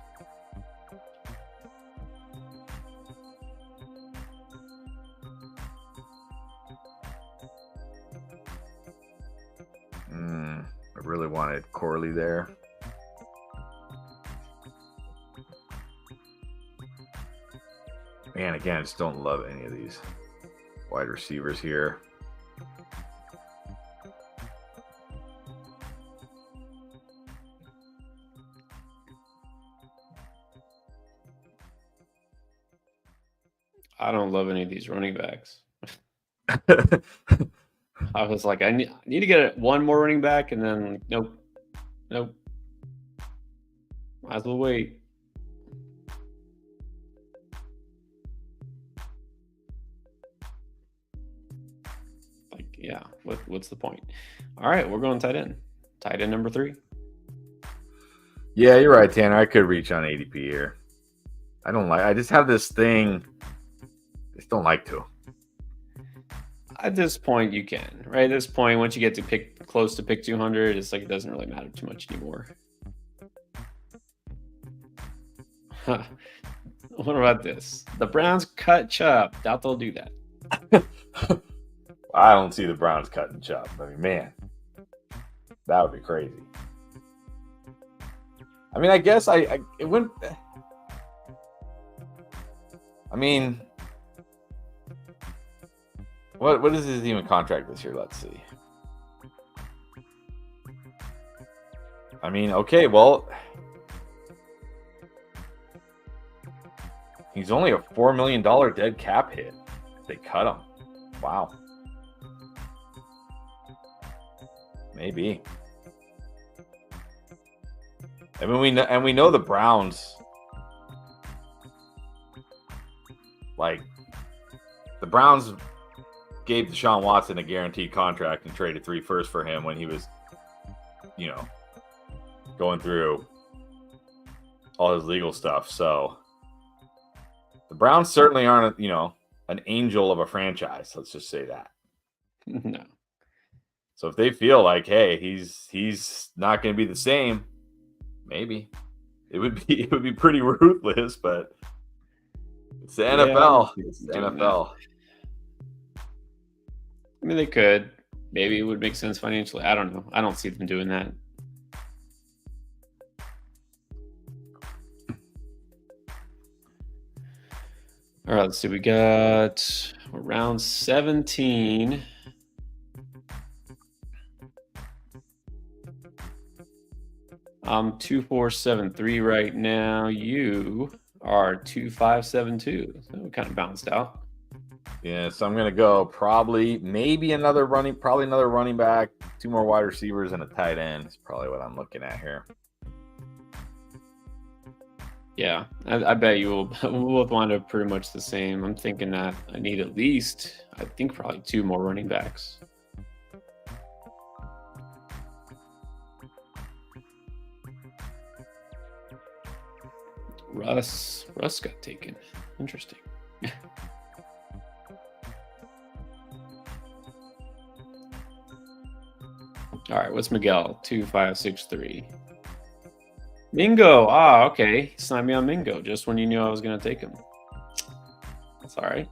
I really wanted Corley there. Man, again, I just don't love any of these wide receivers here. I don't love any of these running backs. I was like, I need to get one more running back, and then nope. Might as well wait. Like, yeah, what's the point? All right, we're going tight end. Tight end number 3. Yeah, you're right, Tanner. I could reach on ADP here. I just have this thing. I just don't like to. At this point, you can. Right? At this point, once you get to pick 200, it's like it doesn't really matter too much anymore. What about this? The Browns cut Chubb. Doubt they'll do that. I don't see the Browns cutting Chubb. I mean, man, that would be crazy. I mean, I guess it wouldn't. I mean, what is his even contract this year? Let's see. I mean, okay, well, he's only a $4 million dead cap hit if they cut him. Wow. Maybe. I mean, we know the Browns. Like, the Browns gave Deshaun Watson a guaranteed contract and traded 3 firsts for him when he was, going through all his legal stuff. So the Browns certainly aren't, an angel of a franchise. Let's just say that. No. So if they feel like, hey, he's not going to be the same, maybe it would be pretty ruthless, but it's the NFL. It's the NFL. I mean, they could. Maybe it would make sense financially. I don't know. I don't see them doing that. All right, let's see. We got round 17. I'm 2473 right now. You are 2572. So we kind of balanced out. Yeah, so I'm gonna go probably another running back, 2 more wide receivers, and a tight end. Is probably what I'm looking at here. Yeah, I bet you will. We'll both wind up pretty much the same. I'm thinking that I need at least, I think probably 2 more running backs. Russ got taken. Interesting. All right, what's Miguel? 2563. Mingo. Ah, okay. Sign me on Mingo just when you knew I was going to take him. That's all right.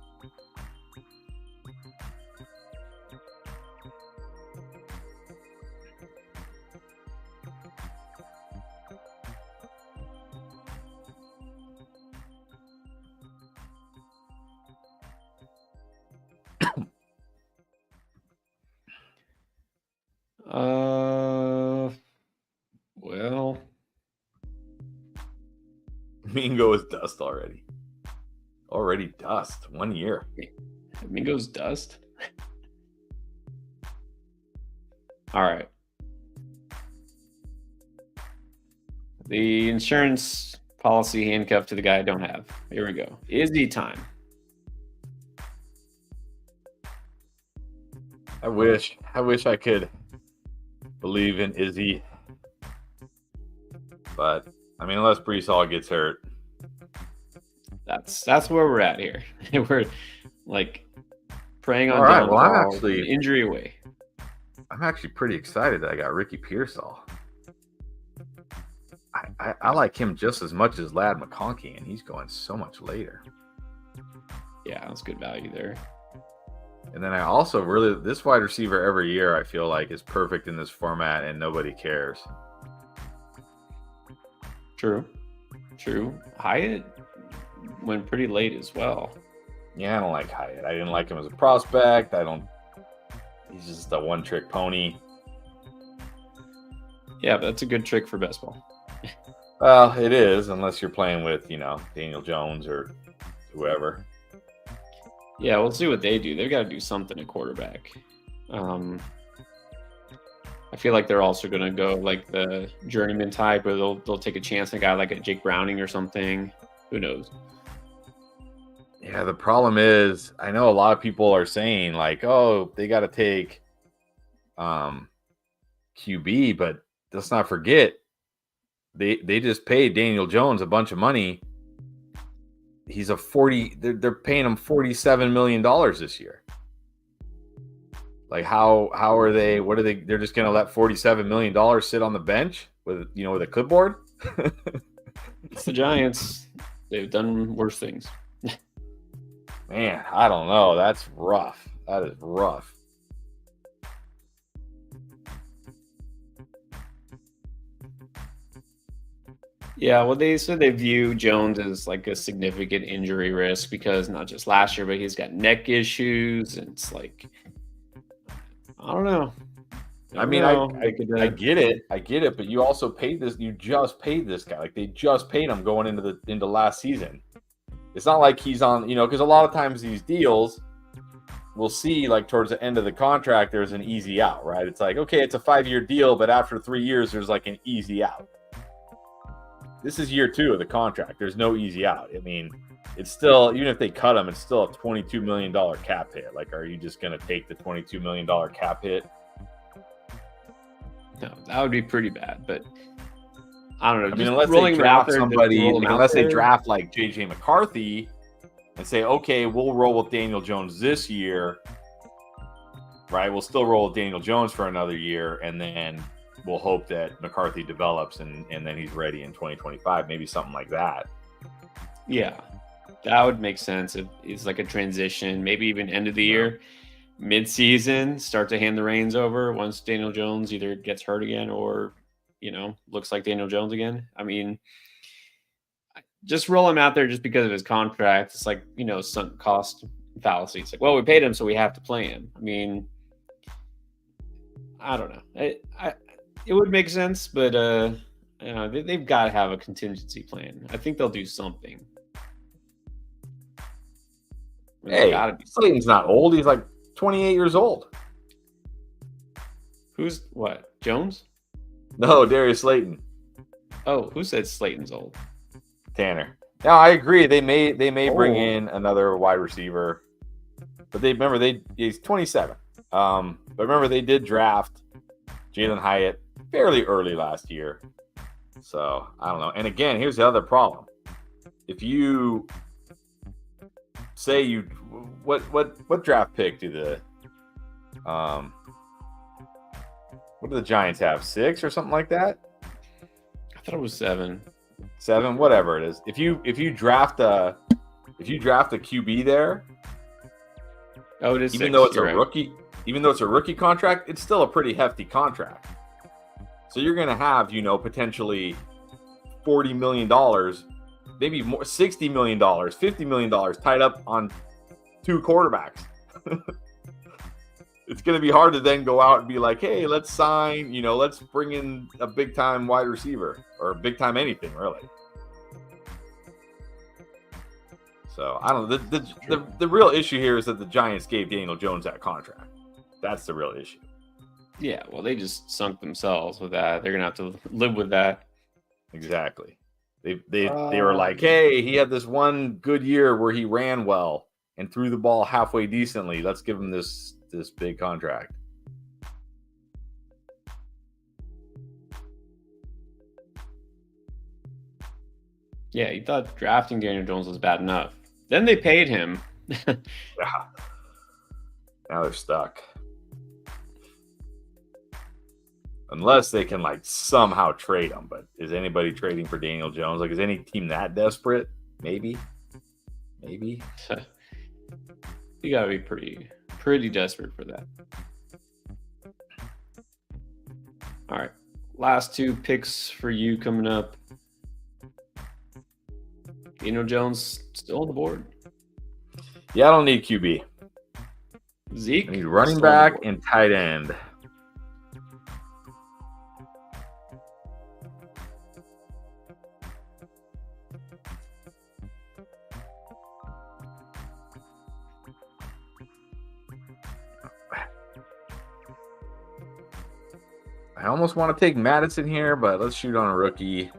Well, Mingo is dust already. Already dust. 1 year. Mingo's dust. All right. The insurance policy handcuff to the guy I don't have. Here we go. Izzy time. I wish I could believe in Izzy, but I mean, unless Brees Hall gets hurt, That's where we're at here. We're like praying on all right. downfall, Well, I'm injury away. actually pretty excited that I got Ricky Pearsall. I like him just as much as Lad McConkey, and he's going so much later. Yeah, that's good value there. And then I also really, this wide receiver every year I feel like is perfect in this format, and nobody cares. True. Hyatt went pretty late as well. Yeah, I don't like Hyatt. I didn't like him as a prospect. He's just a one-trick pony. Yeah, but that's a good trick for best ball. Well, it is, unless you're playing with, Daniel Jones or whoever. Yeah, we'll see what they do. They've got to do something at quarterback. I feel like they're also going to go like the journeyman type, where they'll take a chance on a guy like a Jake Browning or something. Who knows? Yeah, the problem is, I know a lot of people are saying like, oh, they got to take QB, but let's not forget they just paid Daniel Jones a bunch of money. He's they're paying him $47 million this year. Like how are they, they're just going to let $47 million sit on the bench with a clipboard? It's the Giants. They've done worse things. Man, I don't know. That's rough. That is rough. Yeah, well, they said they view Jones as like a significant injury risk because not just last year, but he's got neck issues. And it's like, I don't know. I get it, but you also paid this. You just paid this guy. Like they just paid him going into last season. It's not like he's on, because a lot of times these deals, we'll see like towards the end of the contract, there's an easy out, right? It's like, okay, it's a 5-year deal, but after 3 years, there's like an easy out. This is year 2 of the contract. There's no easy out. I mean, it's still, even if they cut him, it's still a $22 million cap hit. Like, are you just going to take the $22 million cap hit? No, that would be pretty bad, but I don't know. I mean, unless they draft somebody, unless they draft like JJ McCarthy and say, okay, we'll roll with Daniel Jones this year, right? We'll still roll with Daniel Jones for another year, and then we'll hope that McCarthy develops and then he's ready in 2025, maybe something like that. Yeah, that would make sense. If it's like a transition, maybe even end of the year, mid-season, start to hand the reins over once Daniel Jones either gets hurt again or, looks like Daniel Jones again. I mean, just roll him out there just because of his contract. It's like, sunk cost fallacy. It's like, well, we paid him, so we have to play him. I mean, I don't know. It would make sense, but they've got to have a contingency plan. I think they'll do something. Hey, Slayton's not old. He's like 28 years old. Who's what? Jones? No, Darius Slayton. Oh, who said Slayton's old? Tanner. No, I agree. They may bring in another wide receiver, but he's 27. But remember they did draft Jalen Hyatt fairly early last year. So I don't know. And again, here's the other problem. If you say what draft pick do the what do the Giants have? 6 or something like that? I thought it was 7. 7, whatever it is. If you draft a QB there, it is. Even though it's a rookie contract, it's still a pretty hefty contract. So you're going to have, potentially $40 million, maybe more, $60 million, $50 million tied up on 2 quarterbacks. It's going to be hard to then go out and be like, hey, let's sign, let's bring in a big time wide receiver or big time anything, really. So I don't know. The real issue here is that the Giants gave Daniel Jones that contract. That's the real issue. Yeah, well, they just sunk themselves with that. They're going to have to live with that. Exactly. They were like, hey, he had this one good year where he ran well and threw the ball halfway decently. Let's give him this big contract. Yeah, you thought drafting Daniel Jones was bad enough. Then they paid him. Yeah. Now they're stuck. Unless they can somehow trade him. But is anybody trading for Daniel Jones? Is any team that desperate? Maybe. You got to be pretty desperate for that. All right. Last 2 picks for you coming up. Daniel Jones still on the board. Yeah, I don't need QB. Zeke? I need running back and tight end. I almost want to take Madison here, but let's shoot on a rookie.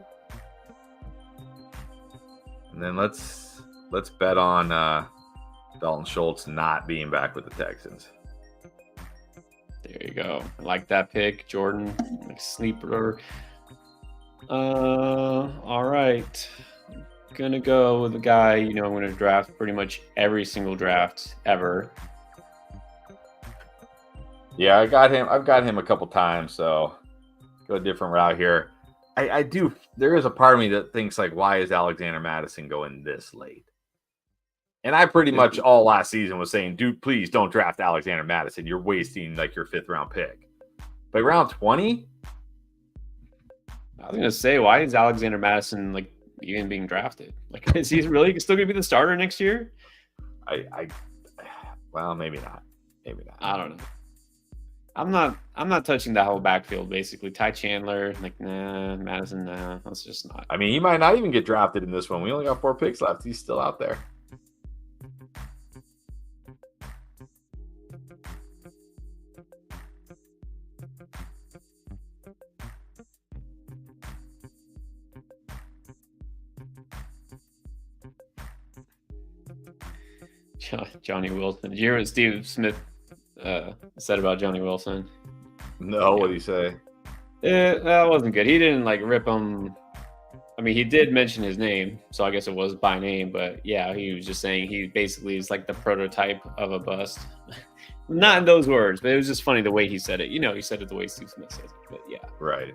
And then let's bet on Dalton Schultz not being back with the Texans. There you go. I like that pick, Jordan. Sleeper. All right. Gonna go with a guy, I'm going to draft pretty much every single draft ever. Yeah, I've got him a couple times, so go a different route here. I do. There is a part of me that thinks why is Alexander Madison going this late? And I pretty much all last season was saying, dude, please don't draft Alexander Madison. You're wasting your 5th round pick. But round 20? I was gonna say, why is Alexander Madison even being drafted? Is he really still gonna be the starter next year? Well, maybe not. Maybe not. I don't know. I'm not touching that whole backfield, basically. Ty Chandler, nah, Madison, nah. That's just not. I mean, he might not even get drafted in this one. We only got 4 picks left. He's still out there. Johnny Wilson. Did you hear what Steve Smith said about Johnny Wilson? No, what did he say? That wasn't good. He didn't rip him. I mean, he did mention his name, so I guess it was by name. But yeah, he was just saying he basically is the prototype of a bust. Not in those words, but it was just funny the way he said it. He said it the way Steve Smith says it. But yeah, right.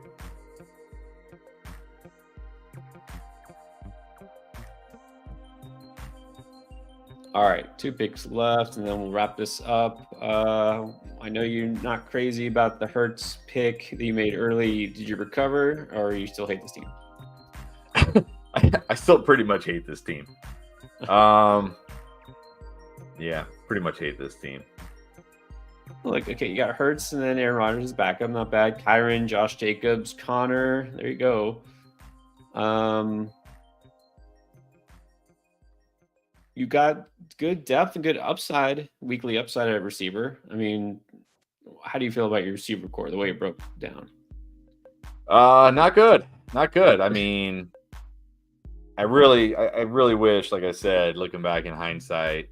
All right, 2 picks left, and then we'll wrap this up. I know you're not crazy about the Hurts pick that you made early. Did you recover, or you still hate this team? I still pretty much hate this team. Yeah, pretty much hate this team. Look, okay, you got Hurts and then Aaron Rodgers is backup, not bad. Kyron, Josh Jacobs, Connor. There you go. You got good depth and good upside, weekly upside at receiver. I mean, how do you feel about your receiver core, the way it broke down? Not good. Not good. I mean, I really wish, like I said, looking back in hindsight,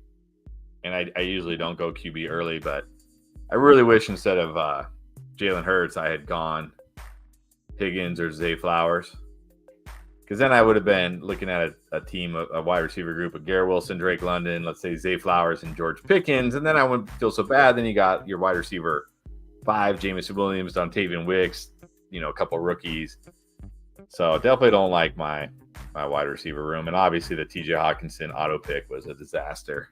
and I usually don't go QB early, but I really wish instead of Jalen Hurts, I had gone Higgins or Zay Flowers. Because then I would have been looking at a team, a wide receiver group of Garrett Wilson, Drake London, let's say Zay Flowers and George Pickens. And then I wouldn't feel so bad. Then you got your wide receiver 5, Jameson Williams, Dontavian Wicks, a couple rookies. So definitely don't like my wide receiver room. And obviously the TJ Hawkinson auto pick was a disaster.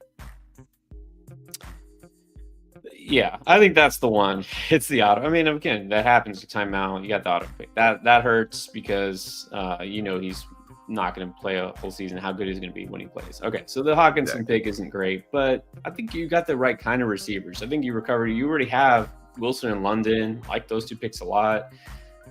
Yeah, I think that's the one. It's the auto. I mean, again, that happens to timeout. You got the auto pick. That hurts because he's not going to play a full season. How good he's going to be when he plays. Okay, so the Hawkinson pick isn't great, but I think you got the right kind of receivers. I think you recovered. You already have Wilson and London. Like those two picks a lot.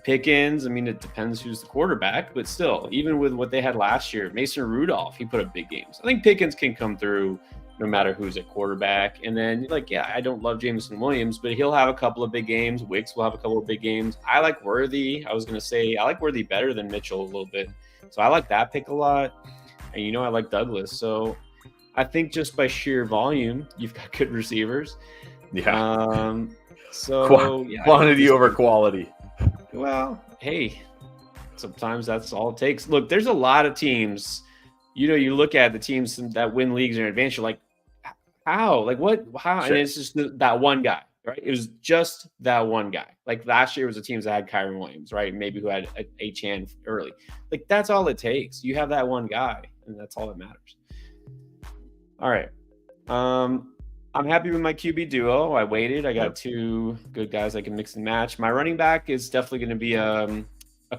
Pickens, I mean, it depends who's the quarterback, but still, even with what they had last year, Mason Rudolph, he put up big games. I think Pickens can come through no matter who's at quarterback. And then, I don't love Jameson Williams, but he'll have a couple of big games. Wicks will have a couple of big games. I like Worthy. I was going to say I like Worthy better than Mitchell a little bit. So I like that pick a lot. And, I like Douglas. So I think just by sheer volume, you've got good receivers. Yeah. Quantity over quality. Well, hey, sometimes that's all it takes. Look, there's a lot of teams. You look at the teams that win leagues in advance, you're like, how? Like, what? How? Sure. And it's just that one guy, right? It was just that one guy. Like, last year was the teams that had Kyron Williams, right? Maybe who had H-N early. Like, that's all it takes. You have that one guy, and that's all that matters. All right. I'm happy with my QB duo. I waited. I got two good guys I can mix and match. My running back is definitely going to be a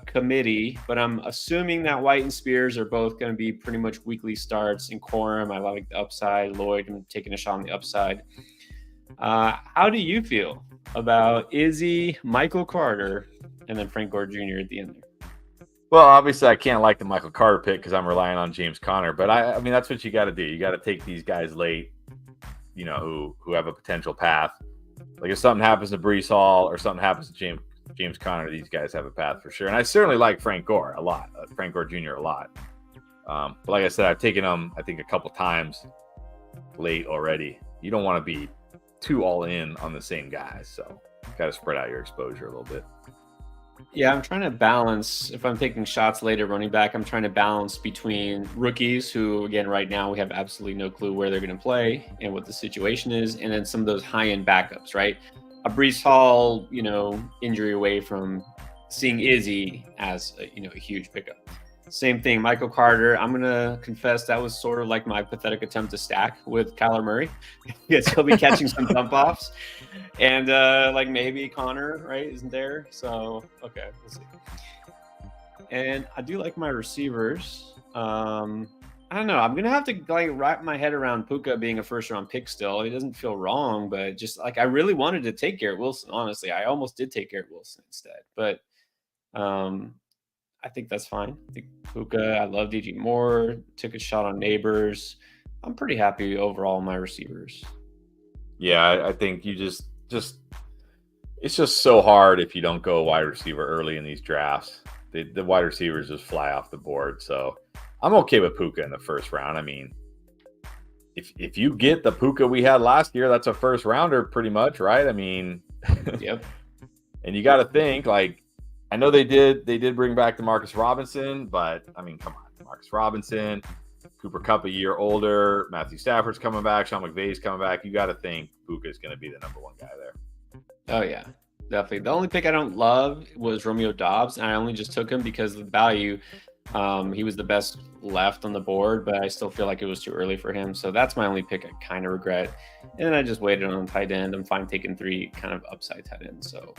committee, but I'm assuming that White and Spears are both going to be pretty much weekly starts. In Corum, I like the upside. Lloyd, I'm taking a shot on the upside. How do you feel about Izzy, Michael Carter, and then Frank Gore Jr. at the end there? Well, obviously, I can't like the Michael Carter pick because I'm relying on James Conner. But I mean, that's what you got to do. You got to take these guys late, who have a potential path. Like if something happens to Breece Hall or something happens to James Conner, these guys have a path for sure. And I certainly like Frank Gore a lot, Frank Gore Jr. a lot. But like I said, I've taken him, I think, a couple times late already. You don't want to be too all in on the same guys. So got to spread out your exposure a little bit. Yeah, I'm trying to balance. If I'm taking shots later running back, I'm trying to balance between rookies who, again, right now we have absolutely no clue where they're going to play and what the situation is, and then some of those high-end backups, right? A Breece Hall, injury away from seeing Izzy as a huge pickup. Same thing, Michael Carter. I'm going to confess that was sort of like my pathetic attempt to stack with Kyler Murray. Because he'll be catching some dump-offs. And maybe Connor, right, isn't there? So, okay, we'll see. And I do like my receivers. I don't know. I'm going to have to wrap my head around Puka being a first-round pick still. It doesn't feel wrong, but just I really wanted to take Garrett Wilson, honestly. I almost did take Garrett Wilson instead. But I think that's fine. I think Puka, I love DJ Moore, took a shot on Neighbors. I'm pretty happy overall in my receivers. Yeah, I think you just it's just so hard if you don't go wide receiver early in these drafts. The wide receivers just fly off the board. So I'm okay with Puka in the first round. I mean, if you get the Puka we had last year, that's a first rounder pretty much, right? I mean, yep. And you got to think I know they did bring back DeMarcus Robinson, but I mean, come on, DeMarcus Robinson, Cooper Kupp a year older, Matthew Stafford's coming back, Sean McVay's coming back. You got to think Puka is going to be the number one guy there. Oh yeah, definitely. The only pick I don't love was Romeo Doubs, and I only just took him because of the value. He was the best left on the board, but I still feel like it was too early for him. So that's my only pick I kind of regret. And then I just waited on tight end. I'm fine taking 3 kind of upside tight ends. So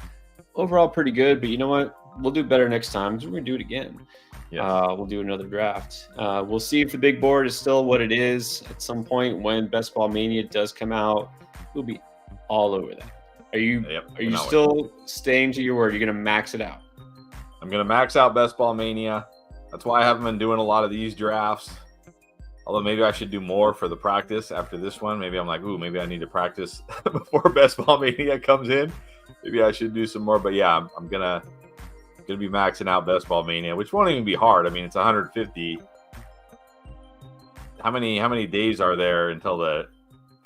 overall pretty good, but you know what? we'll do better next time because we're gonna do it again. Yes. We'll do another draft. We'll see if the big board is still what it is at some point when Best Ball Mania does come out. We'll be all over that. Are you still staying to your word? You're gonna max it out? I'm gonna max out Best Ball Mania. That's why I haven't been doing a lot of these drafts. Although maybe I should do more for the practice after this one. Maybe I'm like, ooh, maybe I need to practice before Best Ball Mania comes in. Maybe I should do some more. But yeah, I'm gonna be maxing out Best Ball Mania, which won't even be hard. I mean, it's 150. How many days are there until the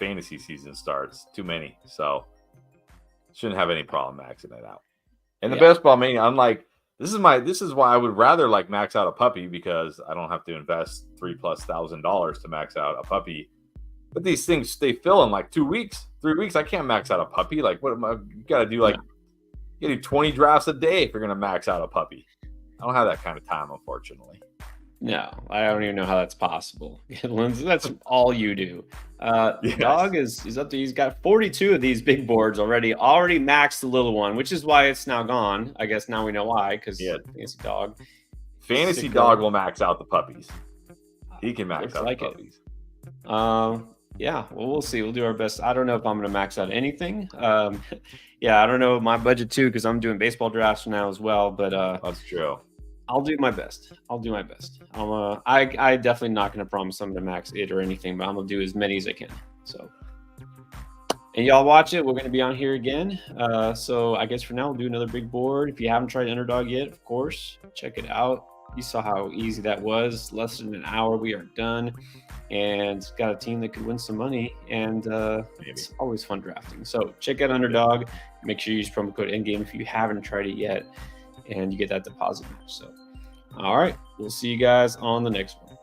fantasy season starts? Too many. So shouldn't have any problem maxing it out. And the Best Ball Mania, unlike this is why I would rather like max out a puppy, because I don't have to invest $3,000+ to max out a puppy. But these things, they fill in like 2 weeks, 3 weeks. I can't max out a puppy. Like, what am I? You got to do like, you got to do 20 drafts a day if you're going to max out a puppy. I don't have that kind of time, unfortunately. No, I don't even know how that's possible. Lindsay, that's all you do. Yes. Dog is up to, he's got 42 of these big boards already maxed the little one, which is why it's now gone. I guess now we know why, because Fantasy Dog will max out the puppies. He can max out the puppies. Yeah, well, we'll see. We'll do our best. I don't know if I'm going to max out anything. Yeah, I don't know my budget too, because I'm doing baseball drafts now as well. But that's true. I'll do my best. I definitely not going to promise I'm going to max it or anything, but I'm going to do as many as I can. So, and y'all watch it. We're going to be on here again. So I guess for now, we'll do another big board. If you haven't tried Underdog yet, of course, check it out. You saw how easy that was. Less than an hour, we are done. And it's got a team that could win some money. And it's always fun drafting. So check out Underdog. Make sure you use promo code Endgame if you haven't tried it yet. And you get that deposit match. So, all right, we'll see you guys on the next one.